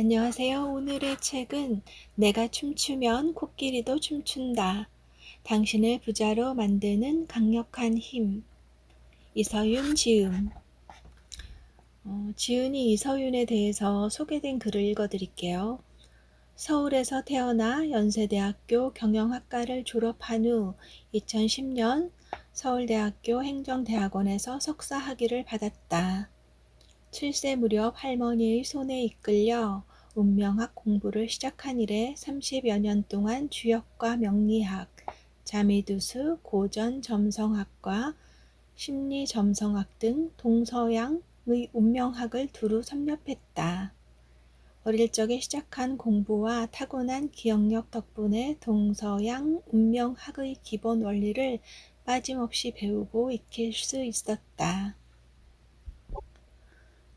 안녕하세요. 오늘의 책은 내가 춤추면 코끼리도 춤춘다. 당신을 부자로 만드는 강력한 힘. 이서윤 지음. 지은이 이서윤에 대해서 소개된 글을 읽어드릴게요. 서울에서 태어나 연세대학교 경영학과를 졸업한 후 2010년 서울대학교 행정대학원에서 석사 학위를 받았다. 7세 무렵 할머니의 손에 이끌려 운명학 공부를 시작한 이래 30여 년 동안 주역과 명리학, 자미두수, 고전 점성학과, 심리 점성학 등 동서양의 운명학을 두루 섭렵했다. 어릴 적에 시작한 공부와 타고난 기억력 덕분에 동서양 운명학의 기본 원리를 빠짐없이 배우고 익힐 수 있었다.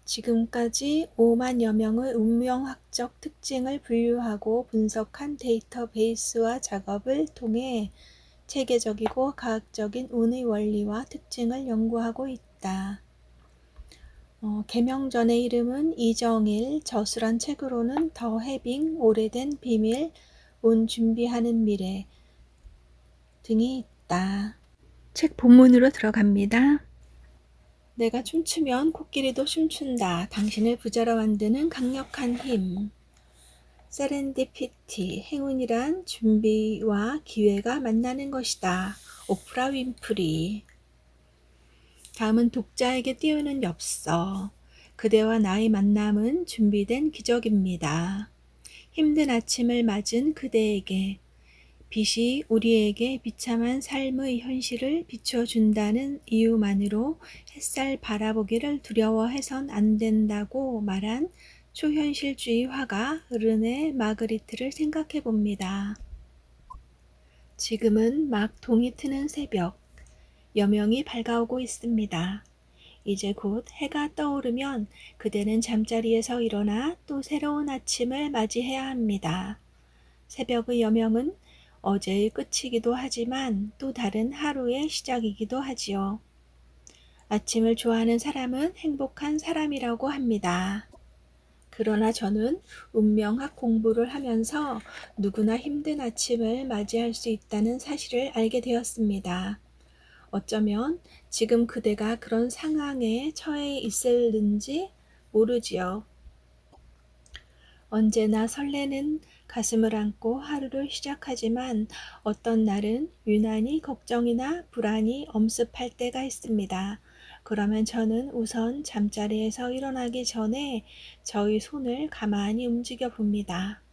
지금까지 5만여 명의 운명학적 특징을 분류하고 분석한 데이터베이스와 작업을 통해 체계적이고 과학적인 운의 원리와 특징을 연구하고 있다. 개명 전의 이름은 이정일, 저술한 책으로는 더 해빙, 오래된 비밀, 운 준비하는 미래 등이 있다. 책 본문으로 들어갑니다. 내가 춤추면 코끼리도 춤춘다. 당신을 부자로 만드는 강력한 힘. 세렌디피티, 행운이란 준비와 기회가 만나는 것이다. 오프라 윈프리. 다음은 독자에게 띄우는 엽서. 그대와 나의 만남은 준비된 기적입니다. 힘든 아침을 맞은 그대에게 빛이 우리에게 비참한 삶의 현실을 비춰준다는 이유만으로 햇살 바라보기를 두려워해선 안 된다고 말한 초현실주의 화가 르네 마그리트를 생각해 봅니다. 지금은 막 동이 트는 새벽, 여명이 밝아오고 있습니다. 이제 곧 해가 떠오르면 그대는 잠자리에서 일어나 또 새로운 아침을 맞이해야 합니다. 새벽의 여명은 어제의 끝이기도 하지만 또 다른 하루의 시작이기도 하지요. 아침을 좋아하는 사람은 행복한 사람이라고 합니다. 그러나 저는 운명학 공부를 하면서 누구나 힘든 아침을 맞이할 수 있다는 사실을 알게 되었습니다. 어쩌면 지금 그대가 그런 상황에 처해 있을는지 모르지요. 언제나 설레는 가슴을 안고 하루를 시작하지만 어떤 날은 유난히 걱정이나 불안이 엄습할 때가 있습니다. 그러면 저는 우선 잠자리에서 일어나기 전에 저의 손을 가만히 움직여 봅니다.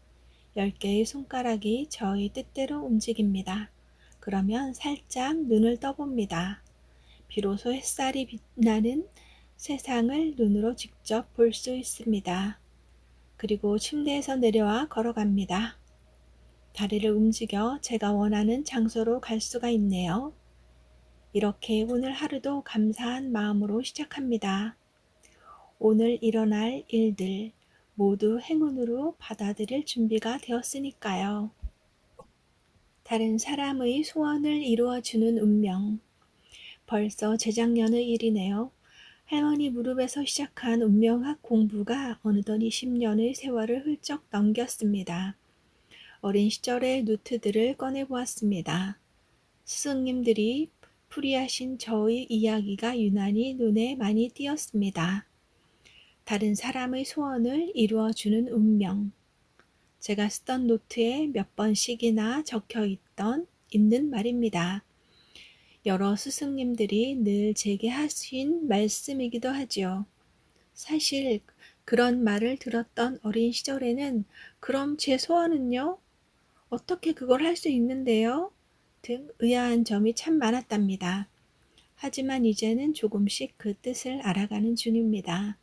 10개의 손가락이 저의 뜻대로 움직입니다. 그러면 살짝 눈을 떠봅니다. 비로소 햇살이 빛나는 세상을 눈으로 직접 볼 수 있습니다. 그리고 침대에서 내려와 걸어갑니다. 다리를 움직여 제가 원하는 장소로 갈 수가 있네요. 이렇게 오늘 하루도 감사한 마음으로 시작합니다. 오늘 일어날 일들 모두 행운으로 받아들일 준비가 되었으니까요. 다른 사람의 소원을 이루어주는 운명. 벌써 재작년의 일이네요. 할머니 무릎에서 시작한 운명학 공부가 어느덧 20년의 세월을 훌쩍 넘겼습니다. 어린 시절의 노트들을 꺼내보았습니다. 스승님들이 풀이하신 저의 이야기가 유난히 눈에 많이 띄었습니다. 다른 사람의 소원을 이루어주는 운명. 제가 쓰던 노트에 몇 번씩이나 적혀 있는 말입니다. 여러 스승님들이 늘 제게 하신 말씀이기도 하지요. 사실 그런 말을 들었던 어린 시절에는 그럼 제 소원은요? 어떻게 그걸 할 수 있는데요? 등 의아한 점이 참 많았답니다. 하지만 이제는 조금씩 그 뜻을 알아가는 중입니다.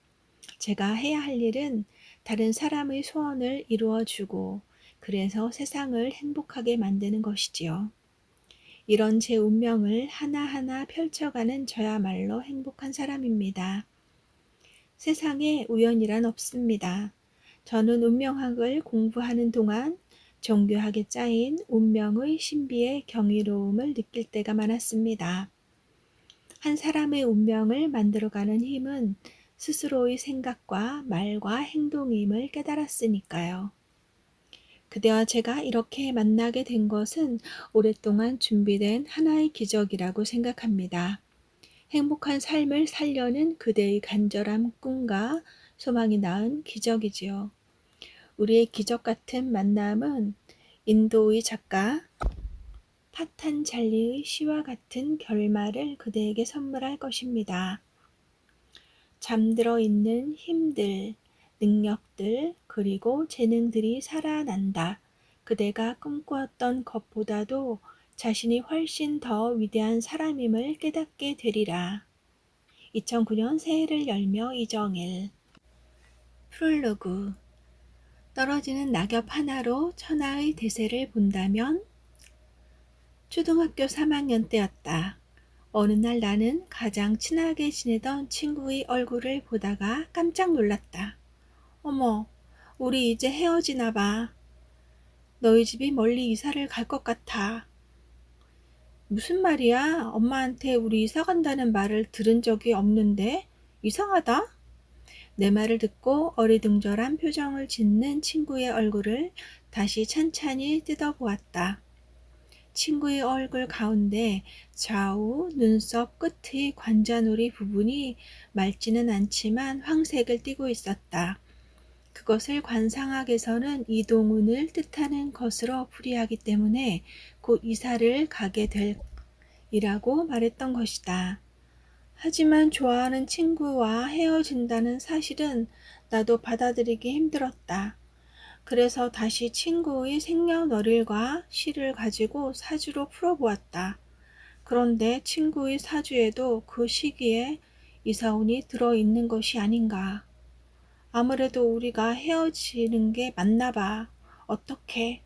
제가 해야 할 일은 다른 사람의 소원을 이루어주고 그래서 세상을 행복하게 만드는 것이지요. 이런 제 운명을 하나하나 펼쳐가는 저야말로 행복한 사람입니다. 세상에 우연이란 없습니다. 저는 운명학을 공부하는 동안 정교하게 짜인 운명의 신비의 경이로움을 느낄 때가 많았습니다. 한 사람의 운명을 만들어가는 힘은 스스로의 생각과 말과 행동임을 깨달았으니까요. 그대와 제가 이렇게 만나게 된 것은 오랫동안 준비된 하나의 기적이라고 생각합니다. 행복한 삶을 살려는 그대의 간절한 꿈과 소망이 낳은 기적이지요. 우리의 기적 같은 만남은 인도의 작가 파탄잘리의 시와 같은 결말을 그대에게 선물할 것입니다. 잠들어 있는 힘들, 능력들, 그리고 재능들이 살아난다. 그대가 꿈꾸었던 것보다도 자신이 훨씬 더 위대한 사람임을 깨닫게 되리라. 2009년 새해를 열며 이정일. 프롤로그. 떨어지는 낙엽 하나로 천하의 대세를 본다면? 초등학교 3학년 때였다. 어느 날 나는 가장 친하게 지내던 친구의 얼굴을 보다가 깜짝 놀랐다. 어머, 우리 이제 헤어지나 봐. 너희 집이 멀리 이사를 갈 것 같아. 무슨 말이야? 엄마한테 우리 이사 간다는 말을 들은 적이 없는데? 이상하다? 내 말을 듣고 어리둥절한 표정을 짓는 친구의 얼굴을 다시 찬찬히 뜯어보았다. 친구의 얼굴 가운데 좌우 눈썹 끝의 관자놀이 부분이 맑지는 않지만 황색을 띠고 있었다. 그것을 관상학에서는 이동운을 뜻하는 것으로 풀이하기 때문에 곧 이사를 가게 될 이라고 말했던 것이다. 하지만 좋아하는 친구와 헤어진다는 사실은 나도 받아들이기 힘들었다. 그래서 다시 친구의 생년월일과 시를 가지고 사주로 풀어보았다. 그런데 친구의 사주에도 그 시기에 이사운이 들어있는 것이 아닌가. 아무래도 우리가 헤어지는 게 맞나 봐. 어떡해.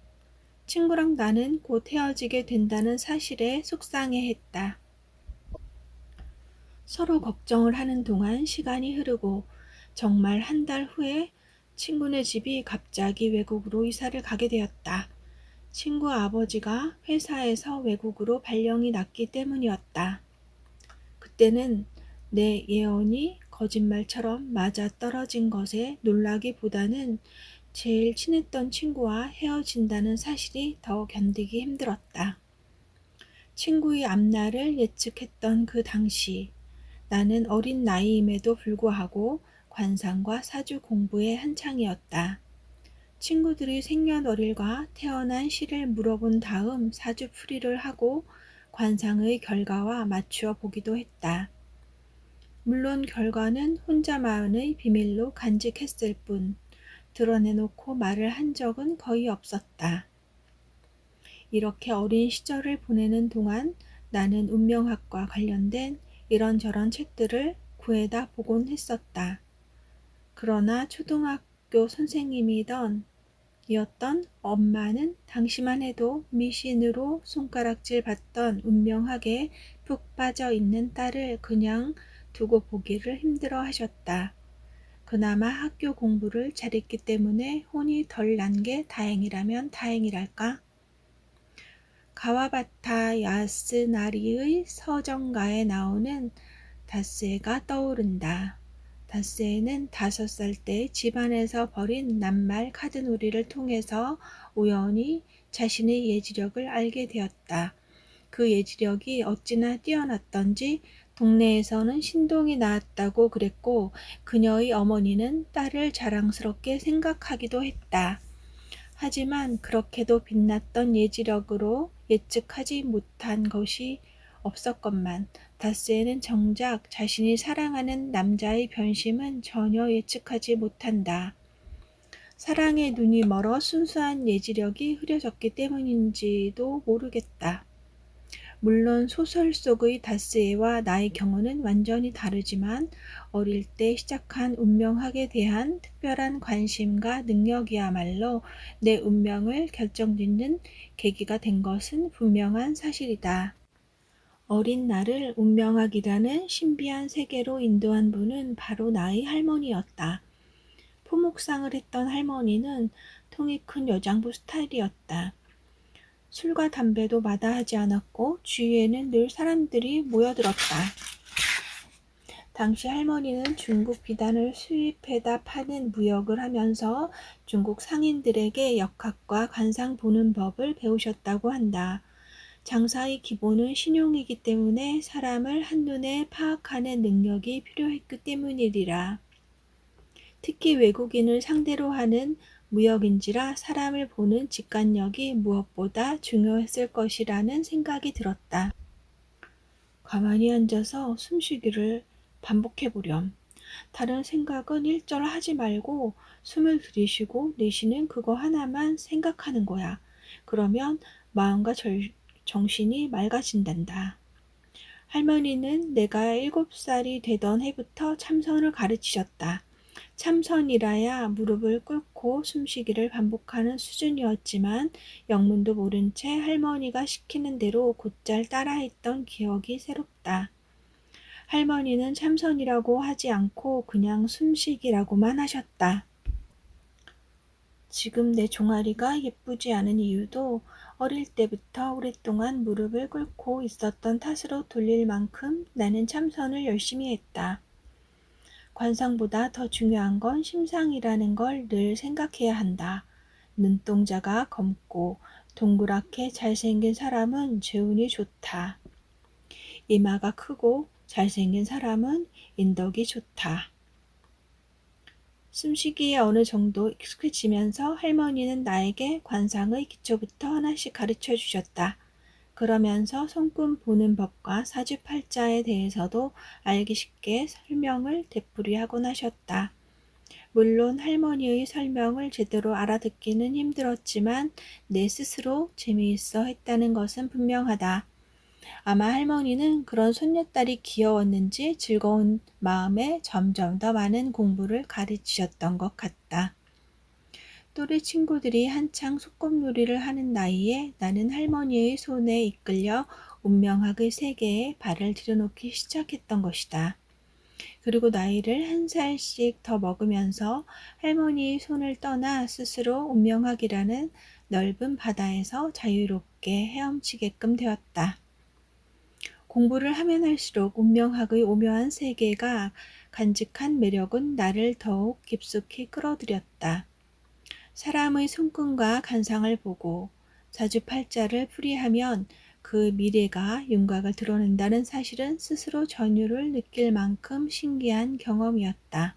친구랑 나는 곧 헤어지게 된다는 사실에 속상해했다. 서로 걱정을 하는 동안 시간이 흐르고 정말 한 달 후에 친구네 집이 갑자기 외국으로 이사를 가게 되었다. 친구 아버지가 회사에서 외국으로 발령이 났기 때문이었다. 그때는 내 예언이 거짓말처럼 맞아떨어진 것에 놀라기보다는 제일 친했던 친구와 헤어진다는 사실이 더 견디기 힘들었다. 친구의 앞날을 예측했던 그 당시 나는 어린 나이임에도 불구하고 관상과 사주 공부에 한창이었다. 친구들이 생년월일과 태어난 시를 물어본 다음 사주풀이를 하고 관상의 결과와 맞추어 보기도 했다. 물론 결과는 혼자만의 비밀로 간직했을 뿐 드러내놓고 말을 한 적은 거의 없었다. 이렇게 어린 시절을 보내는 동안 나는 운명학과 관련된 이런저런 책들을 구해다 보곤 했었다. 그러나 초등학교 선생님이던 이었던 엄마는 당시만 해도 미신으로 손가락질 받던 운명학에 푹 빠져 있는 딸을 그냥 두고 보기를 힘들어 하셨다. 그나마 학교 공부를 잘했기 때문에 혼이 덜 난 게 다행이라면 다행이랄까? 가와바타 야스나리의 서정가에 나오는 다스에가 떠오른다. 다스에는 5살 때 집안에서 벌인 낱말 카드놀이를 통해서 우연히 자신의 예지력을 알게 되었다. 그 예지력이 어찌나 뛰어났던지 동네에서는 신동이 나왔다고 그랬고 그녀의 어머니는 딸을 자랑스럽게 생각하기도 했다. 하지만 그렇게도 빛났던 예지력으로 예측하지 못한 것이 없었건만 다스에는 정작 자신이 사랑하는 남자의 변심은 전혀 예측하지 못한다. 사랑의 눈이 멀어 순수한 예지력이 흐려졌기 때문인지도 모르겠다. 물론 소설 속의 다스에와 나의 경우는 완전히 다르지만 어릴 때 시작한 운명학에 대한 특별한 관심과 능력이야말로 내 운명을 결정짓는 계기가 된 것은 분명한 사실이다. 어린 나를 운명학이라는 신비한 세계로 인도한 분은 바로 나의 할머니였다. 포목상을 했던 할머니는 통이 큰 여장부 스타일이었다. 술과 담배도 마다하지 않았고 주위에는 늘 사람들이 모여들었다. 당시 할머니는 중국 비단을 수입해다 파는 무역을 하면서 중국 상인들에게 역학과 관상 보는 법을 배우셨다고 한다. 장사의 기본은 신용이기 때문에 사람을 한눈에 파악하는 능력이 필요했기 때문이리라. 특히 외국인을 상대로 하는 무역인지라 사람을 보는 직관력이 무엇보다 중요했을 것이라는 생각이 들었다. 가만히 앉아서 숨쉬기를 반복해보렴. 다른 생각은 일절 하지 말고 숨을 들이쉬고 내쉬는 그거 하나만 생각하는 거야. 그러면 마음과 정신이 맑아진단다. 할머니는 내가 7살이 되던 해부터 참선을 가르치셨다. 참선이라야 무릎을 꿇고 숨쉬기를 반복하는 수준이었지만 영문도 모른 채 할머니가 시키는 대로 곧잘 따라했던 기억이 새롭다. 할머니는 참선이라고 하지 않고 그냥 숨쉬기라고만 하셨다. 지금 내 종아리가 예쁘지 않은 이유도 어릴 때부터 오랫동안 무릎을 꿇고 있었던 탓으로 돌릴 만큼 나는 참선을 열심히 했다. 관상보다 더 중요한 건 심상이라는 걸 늘 생각해야 한다. 눈동자가 검고 동그랗게 잘생긴 사람은 재운이 좋다. 이마가 크고 잘생긴 사람은 인덕이 좋다. 숨쉬기에 어느 정도 익숙해지면서 할머니는 나에게 관상의 기초부터 하나씩 가르쳐 주셨다. 그러면서 손금 보는 법과 사주팔자에 대해서도 알기 쉽게 설명을 되풀이하곤 하셨다. 물론 할머니의 설명을 제대로 알아듣기는 힘들었지만 내 스스로 재미있어 했다는 것은 분명하다. 아마 할머니는 그런 손녀딸이 귀여웠는지 즐거운 마음에 점점 더 많은 공부를 가르치셨던 것 같다. 또래 친구들이 한창 소꿉놀이를 하는 나이에 나는 할머니의 손에 이끌려 운명학의 세계에 발을 들여놓기 시작했던 것이다. 그리고 나이를 한 살씩 더 먹으면서 할머니의 손을 떠나 스스로 운명학이라는 넓은 바다에서 자유롭게 헤엄치게끔 되었다. 공부를 하면 할수록 운명학의 오묘한 세계가 간직한 매력은 나를 더욱 깊숙이 끌어들였다. 사람의 손금과 간상을 보고 사주팔자를 풀이하면 그 미래가 윤곽을 드러낸다는 사실은 스스로 전율을 느낄 만큼 신기한 경험이었다.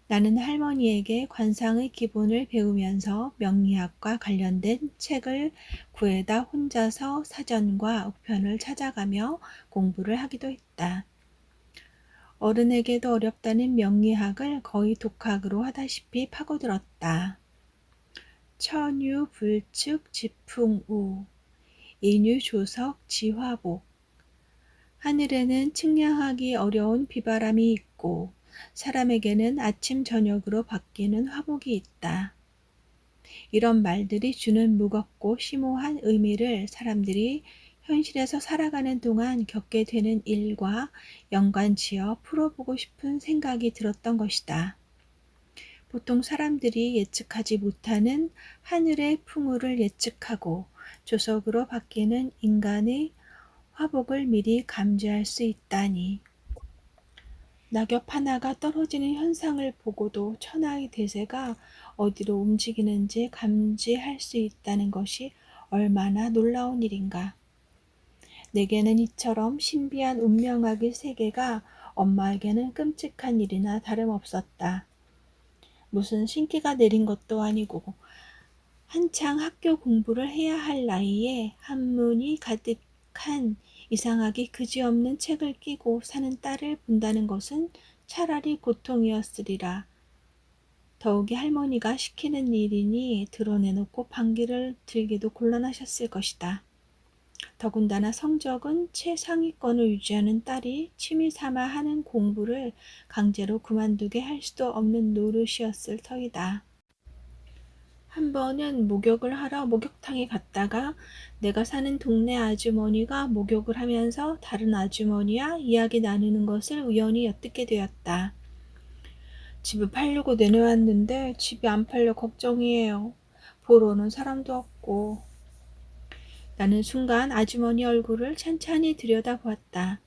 나는 할머니에게 관상의 기본을 배우면서 명리학과 관련된 책을 구해다 혼자서 사전과 우편을 찾아가며 공부를 하기도 했다. 어른에게도 어렵다는 명리학을 거의 독학으로 하다시피 파고들었다. 천유, 불축, 지풍우, 인유, 조석, 지화복. 하늘에는 측량하기 어려운 비바람이 있고 사람에게는 아침 저녁으로 바뀌는 화복이 있다. 이런 말들이 주는 무겁고 심오한 의미를 사람들이 현실에서 살아가는 동안 겪게 되는 일과 연관지어 풀어보고 싶은 생각이 들었던 것이다. 보통 사람들이 예측하지 못하는 하늘의 풍우를 예측하고 조석으로 바뀌는 인간의 화복을 미리 감지할 수 있다니. 낙엽 하나가 떨어지는 현상을 보고도 천하의 대세가 어디로 움직이는지 감지할 수 있다는 것이 얼마나 놀라운 일인가. 내게는 이처럼 신비한 운명학의 세계가 엄마에게는 끔찍한 일이나 다름없었다. 무슨 신기가 내린 것도 아니고 한창 학교 공부를 해야 할 나이에 한문이 가득한 이상하기 그지없는 책을 끼고 사는 딸을 본다는 것은 차라리 고통이었으리라. 더욱이 할머니가 시키는 일이니 드러내놓고 반기를 들기도 곤란하셨을 것이다. 더군다나 성적은 최상위권을 유지하는 딸이 취미 삼아 하는 공부를 강제로 그만두게 할 수도 없는 노릇이었을 터이다. 한 번은 목욕을 하러 목욕탕에 갔다가 내가 사는 동네 아주머니가 목욕을 하면서 다른 아주머니와 이야기 나누는 것을 우연히 엿듣게 되었다. 집을 팔려고 내놓았는데 집이 안 팔려 걱정이에요. 보러 오는 사람도 없고. 나는 순간 아주머니 얼굴을 찬찬히 들여다보았다.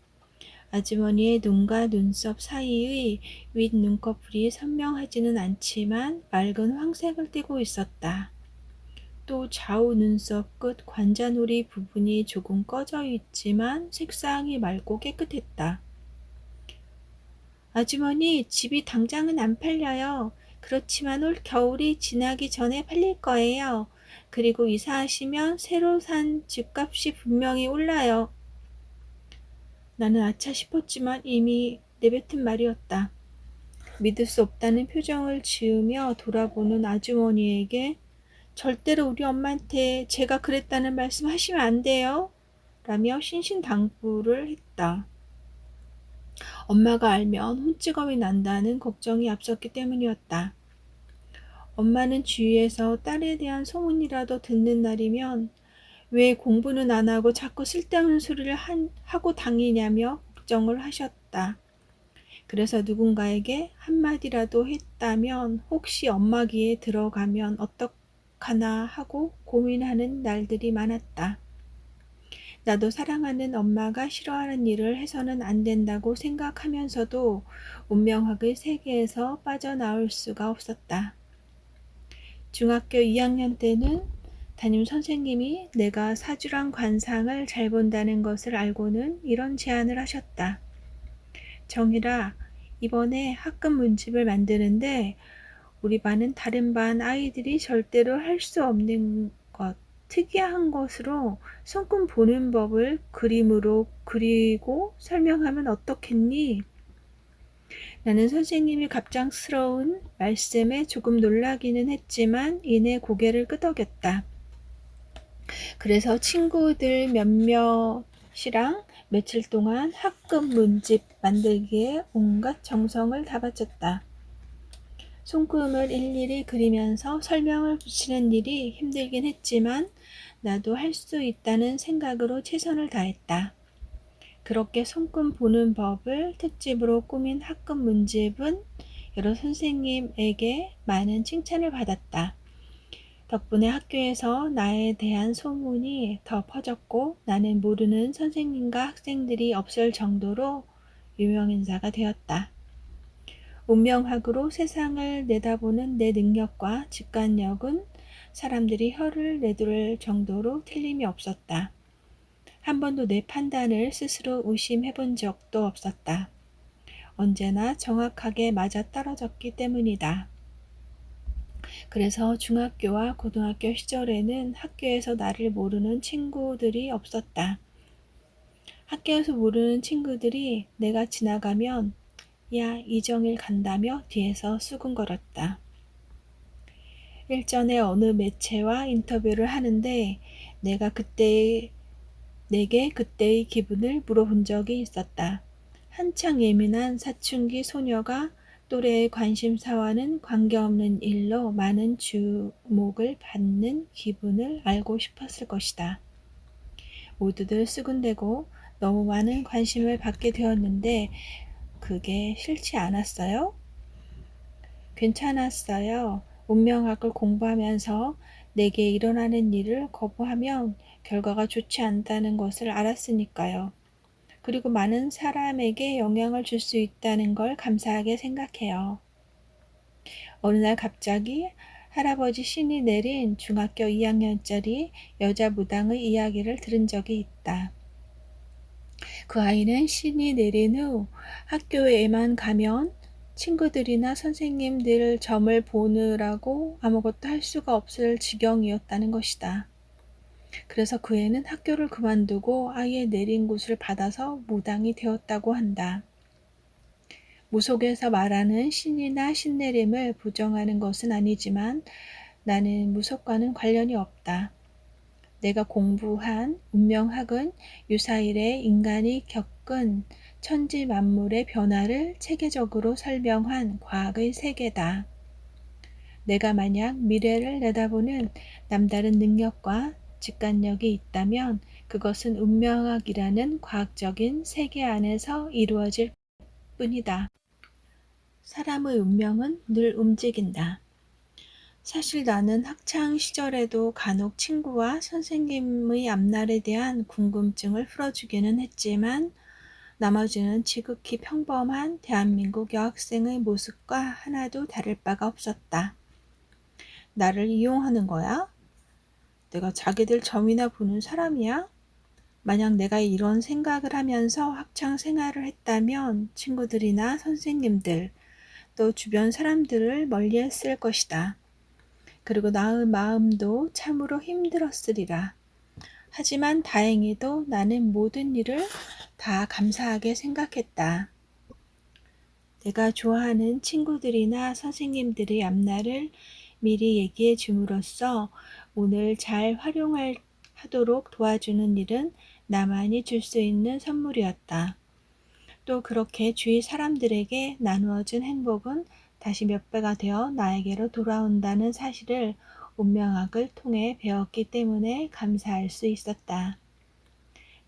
아주머니의 눈과 눈썹 사이의 윗 눈꺼풀이 선명하지는 않지만 맑은 황색을 띠고 있었다. 또 좌우 눈썹 끝 관자놀이 부분이 조금 꺼져 있지만 색상이 맑고 깨끗했다. 아주머니, 집이 당장은 안 팔려요. 그렇지만 올 겨울이 지나기 전에 팔릴 거예요. 그리고 이사하시면 새로 산 집값이 분명히 올라요. 나는 아차 싶었지만 이미 내뱉은 말이었다. 믿을 수 없다는 표정을 지으며 돌아보는 아주머니에게 절대로 우리 엄마한테 제가 그랬다는 말씀 하시면 안 돼요. 라며 신신당부를 했다. 엄마가 알면 혼찌검이 난다는 걱정이 앞섰기 때문이었다. 엄마는 주위에서 딸에 대한 소문이라도 듣는 날이면 왜 공부는 안 하고 자꾸 쓸데없는 소리를 하고 다니냐며 걱정을 하셨다. 그래서 누군가에게 한마디라도 했다면 혹시 엄마 귀에 들어가면 어떡하나 하고 고민하는 날들이 많았다. 나도 사랑하는 엄마가 싫어하는 일을 해서는 안 된다고 생각하면서도 운명학의 세계에서 빠져나올 수가 없었다. 중학교 2학년 때는 담임 선생님이 내가 사주랑 관상을 잘 본다는 것을 알고는 이런 제안을 하셨다. 정희라, 이번에 학급 문집을 만드는데 우리 반은 다른 반 아이들이 절대로 할 수 없는 것, 특이한 것으로 손금 보는 법을 그림으로 그리고 설명하면 어떻겠니? 나는 선생님이 갑작스러운 말씀에 조금 놀라기는 했지만 이내 고개를 끄덕였다. 그래서 친구들 몇몇이랑 며칠 동안 학급 문집 만들기에 온갖 정성을 다 바쳤다. 손금을 일일이 그리면서 설명을 붙이는 일이 힘들긴 했지만 나도 할 수 있다는 생각으로 최선을 다했다. 그렇게 손금 보는 법을 특집으로 꾸민 학급 문집은 여러 선생님에게 많은 칭찬을 받았다. 덕분에 학교에서 나에 대한 소문이 더 퍼졌고 나는 모르는 선생님과 학생들이 없을 정도로 유명인사가 되었다. 운명학으로 세상을 내다보는 내 능력과 직관력은 사람들이 혀를 내두를 정도로 틀림이 없었다. 한 번도 내 판단을 스스로 의심해 본 적도 없었다. 언제나 정확하게 맞아떨어졌기 때문이다. 그래서 중학교와 고등학교 시절에는 학교에서 나를 모르는 친구들이 없었다. 학교에서 모르는 친구들이 내가 지나가면 야, 이정일 간다며 뒤에서 수근거렸다. 일전에 어느 매체와 인터뷰를 하는데 내게 그때의 기분을 물어본 적이 있었다. 한창 예민한 사춘기 소녀가 또래의 관심사와는 관계없는 일로 많은 주목을 받는 기분을 알고 싶었을 것이다. 모두들 수군대고 너무 많은 관심을 받게 되었는데 그게 싫지 않았어요? 괜찮았어요. 운명학을 공부하면서 내게 일어나는 일을 거부하면 결과가 좋지 않다는 것을 알았으니까요. 그리고 많은 사람에게 영향을 줄 수 있다는 걸 감사하게 생각해요. 어느 날 갑자기 할아버지 신이 내린 중학교 2학년짜리 여자 무당의 이야기를 들은 적이 있다. 그 아이는 신이 내린 후 학교에만 가면 친구들이나 선생님들 점을 보느라고 아무것도 할 수가 없을 지경이었다는 것이다. 그래서 그 애는 학교를 그만두고 아이의 내린 곳을 받아서 무당이 되었다고 한다. 무속에서 말하는 신이나 신내림을 부정하는 것은 아니지만 나는 무속과는 관련이 없다. 내가 공부한 운명학은 유사일에 인간이 겪은 천지 만물의 변화를 체계적으로 설명한 과학의 세계다. 내가 만약 미래를 내다보는 남다른 능력과 직관력이 있다면 그것은 운명학이라는 과학적인 세계 안에서 이루어질 뿐이다. 사람의 운명은 늘 움직인다. 사실 나는 학창 시절에도 간혹 친구와 선생님의 앞날에 대한 궁금증을 풀어주기는 했지만 나머지는 지극히 평범한 대한민국 여학생의 모습과 하나도 다를 바가 없었다. 나를 이용하는 거야? 내가 자기들 점이나 보는 사람이야? 만약 내가 이런 생각을 하면서 학창 생활을 했다면 친구들이나 선생님들, 또 주변 사람들을 멀리했을 것이다. 그리고 나의 마음도 참으로 힘들었으리라. 하지만 다행히도 나는 모든 일을 다 감사하게 생각했다. 내가 좋아하는 친구들이나 선생님들의 앞날을 미리 얘기해 줌으로써 오늘 잘 활용하도록 도와주는 일은 나만이 줄 수 있는 선물이었다. 또 그렇게 주위 사람들에게 나누어준 행복은 다시 몇 배가 되어 나에게로 돌아온다는 사실을 운명학을 통해 배웠기 때문에 감사할 수 있었다.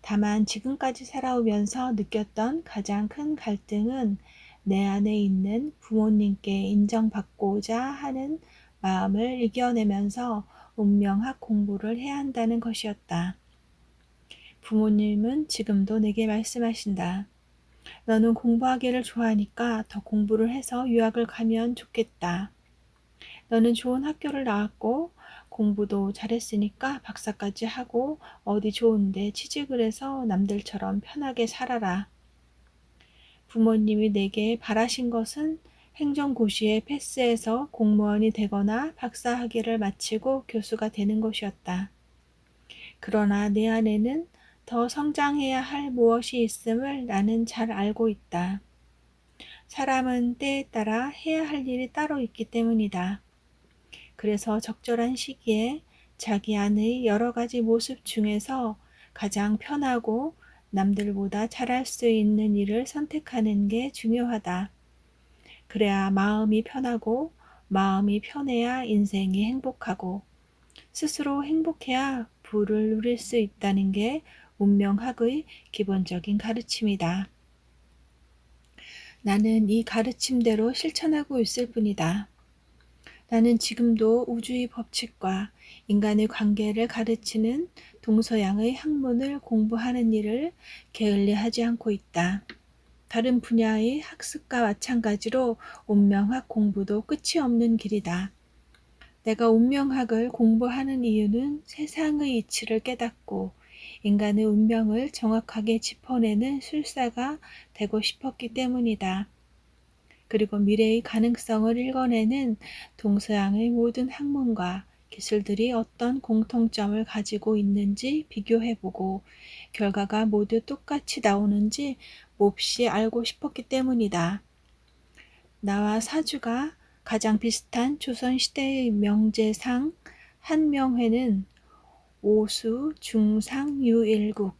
다만 지금까지 살아오면서 느꼈던 가장 큰 갈등은 내 안에 있는 부모님께 인정받고자 하는 마음을 이겨내면서 운명학 공부를 해야 한다는 것이었다. 부모님은 지금도 내게 말씀하신다. 너는 공부하기를 좋아하니까 더 공부를 해서 유학을 가면 좋겠다. 너는 좋은 학교를 나왔고 공부도 잘했으니까 박사까지 하고 어디 좋은데 취직을 해서 남들처럼 편하게 살아라. 부모님이 내게 바라신 것은 행정고시에 패스해서 공무원이 되거나 박사 학위를 마치고 교수가 되는 것이었다. 그러나 내 안에는 더 성장해야 할 무엇이 있음을 나는 잘 알고 있다. 사람은 때에 따라 해야 할 일이 따로 있기 때문이다. 그래서 적절한 시기에 자기 안의 여러 가지 모습 중에서 가장 편하고 남들보다 잘할 수 있는 일을 선택하는 게 중요하다. 그래야 마음이 편하고 마음이 편해야 인생이 행복하고 스스로 행복해야 부를 누릴 수 있다는 게 운명학의 기본적인 가르침이다. 나는 이 가르침대로 실천하고 있을 뿐이다. 나는 지금도 우주의 법칙과 인간의 관계를 가르치는 동서양의 학문을 공부하는 일을 게을리하지 않고 있다. 다른 분야의 학습과 마찬가지로 운명학 공부도 끝이 없는 길이다. 내가 운명학을 공부하는 이유는 세상의 이치를 깨닫고 인간의 운명을 정확하게 짚어내는 술사가 되고 싶었기 때문이다. 그리고 미래의 가능성을 읽어내는 동서양의 모든 학문과 기술들이 어떤 공통점을 가지고 있는지 비교해보고 결과가 모두 똑같이 나오는지 몹시 알고 싶었기 때문이다. 나와 사주가 가장 비슷한 조선시대의 명제상 한명회는 오수 중상 유일국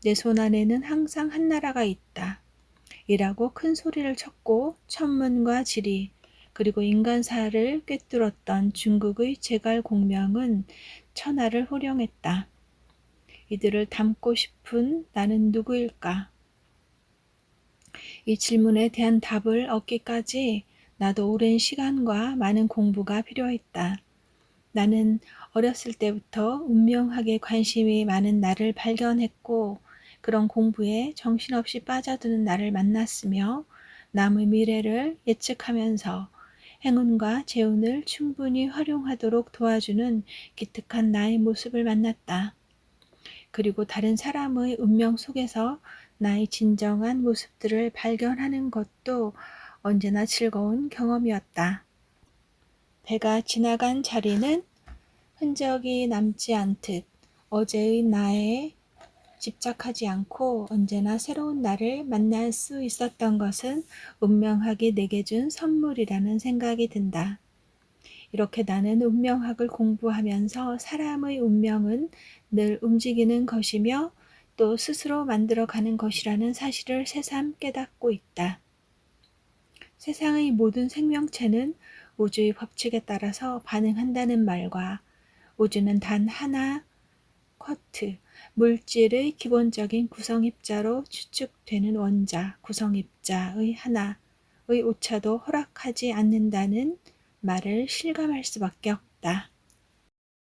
내 손안에는 항상 한나라가 있다. 이라고 큰 소리를 쳤고 천문과 지리 그리고 인간사를 꿰뚫었던 중국의 제갈공명은 천하를 호령했다. 이들을 닮고 싶은 나는 누구일까? 이 질문에 대한 답을 얻기까지 나도 오랜 시간과 많은 공부가 필요했다. 나는 어렸을 때부터 운명학에 관심이 많은 나를 발견했고 그런 공부에 정신없이 빠져드는 나를 만났으며 남의 미래를 예측하면서 행운과 재운을 충분히 활용하도록 도와주는 기특한 나의 모습을 만났다. 그리고 다른 사람의 운명 속에서 나의 진정한 모습들을 발견하는 것도 언제나 즐거운 경험이었다. 배가 지나간 자리는 흔적이 남지 않듯 어제의 나에 집착하지 않고 언제나 새로운 나를 만날 수 있었던 것은 운명학이 내게 준 선물이라는 생각이 든다. 이렇게 나는 운명학을 공부하면서 사람의 운명은 늘 움직이는 것이며 또 스스로 만들어가는 것이라는 사실을 새삼 깨닫고 있다. 세상의 모든 생명체는 우주의 법칙에 따라서 반응한다는 말과 우주는 단 하나, 쿼트, 물질의 기본적인 구성입자로 추측되는 원자, 구성입자의 하나의 오차도 허락하지 않는다는 말을 실감할 수밖에 없다.